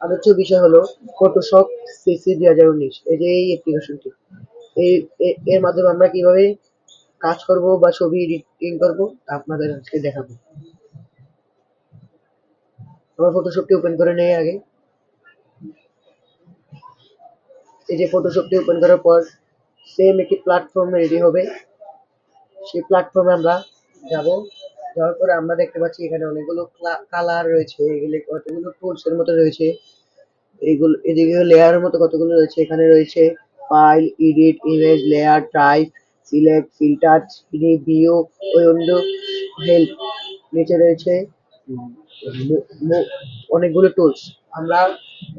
আলোচ্য বিষয় হলো ফটোশপ সিসি 2019। এই যে এই অ্যাপ্লিকেশনটি, এর মাধ্যমে আমরা কিভাবে কাজ করব বা ছবি এডিটিং করব তা আপনাদের আজকে দেখাবো। আমরা ফটোশপটি ওপেন করে নেই আগে। এই যে ফটোশপটি ওপেন করার পর সেম একটি প্ল্যাটফর্ম রেডি হবে। সেই প্ল্যাটফর্মে আমরা যাব। যাওয়ার পরে আমরা দেখতে পাচ্ছি এখানে অনেকগুলো কালার রয়েছে, এগুলো কতগুলো টুলস এর মতো রয়েছে। এইগুলো এদিকে লেয়ারের মতো কতগুলো রয়েছে। এখানে রয়েছে file, edit, image, layer, type, select, filter, view, window, help. নিচে রয়েছে অনেকগুলো টুলস। আমরা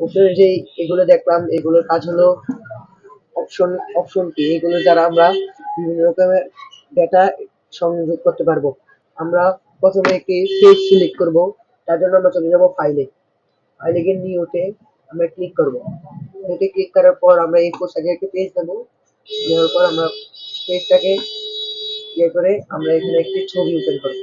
উপরে যে এগুলো দেখলাম, এগুলোর কাজ হলো অপশন কি, এগুলো দ্বারা আমরা বিভিন্ন রকমের ডেটা সংযোগ করতে পারবো। আমরা প্রথমে একটি পেজ সিলেক্ট করব। তার জন্য আমরা চলে যাব ফাইলে। ফাইলে গিয়ে নিউতে আমরা ক্লিক করব। নিউতে ক্লিক করার পর আমরা এই পোস্টে একটা পেজ দেবো। দেওয়ার পর আমরা পেজটাকে ইয়ে করে আমরা এখানে একটি ছবি ওপেন করব।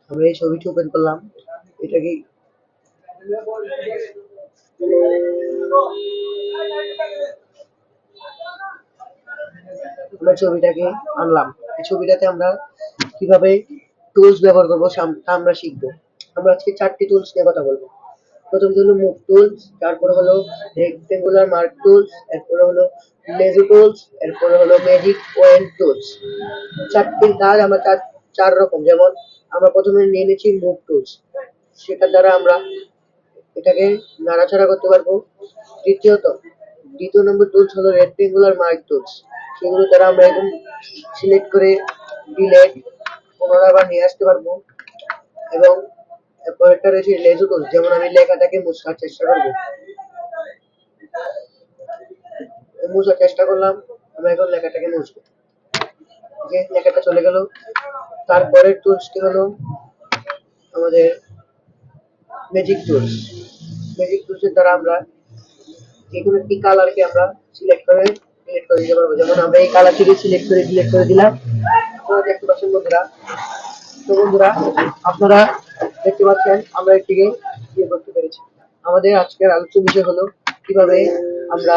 আমরা এই ছবিটি ওপেন করলাম। এটাকে আমরা ছবিটাকে আনলাম। এই ছবিটাতে আমরা কিভাবে টুলস ব্যবহার করবো তা আমরা শিখবো। আমরা আজকে 4টি টুলস নিয়ে কথা বলবো। প্রথমটি হলো মুভ টুলস, তারপরে হলো রেক্টেঙ্গুলার মার্ক টুলস, এরপরে হলো লেজো টুলস, এরপরে হলো ম্যাজিক পয়েন্ট টুলস। 4টির কাজ আমরা চার রকম। যেমন আমরা প্রথমে নিয়ে নিচ্ছি মুভ টুলস, সেটার দ্বারা আমরা এটাকে নাড়াচাড়া করতে পারবো। দ্বিতীয় নম্বর টুলস হলো রেক্টেঙ্গুলার মার্ক টুলস। সেগুলো দ্বারা আমরা একদম সিলেক্ট করে ডিলেট পুনরায় আবার নিয়ে আসতে পারবো। এবং পরেরটা রয়েছে লেজো টুলস, যেমন আমি লেখাটাকে মুছার চেষ্টা করবো। মুছার চেষ্টা করলাম, আমরা এখন লেখাটাকে মুছবো। যে লেখাটা চলে গেল। তারপরের টুলসটি হলো আমাদের ম্যাজিক টুলস। ম্যাজিক টুলসের দ্বারা আমরা যেকোনো একটি কালারকে আমরা সিলেক্ট করে ডিলিট করে দিতে পারবো। যেমন আমরা এই কালারটিকে সিলেক্ট করে ডিলিট করে দিলাম। আপনারা দেখতে পাচ্ছেন বন্ধুরা। তো বন্ধুরা, আপনারা দেখতে পাচ্ছেন আমরা এটিকে ইয়ে করতে পেরেছি। আমাদের আজকের আলোচ্য বিষয় হলো কিভাবে আমরা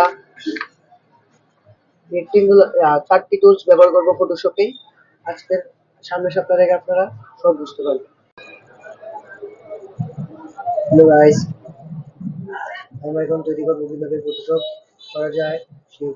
রেক্টেঙ্গুলার 4টি টুলস ব্যবহার করবো ফটোশপে। আজকের সামনের সপ্তাহ থেকে আপনারা সব বুঝতে পারবেন। হ্যালো গাইস, আমরা এখন তৈরি করবো কিভাবে ফটোশপ করা যায় সেই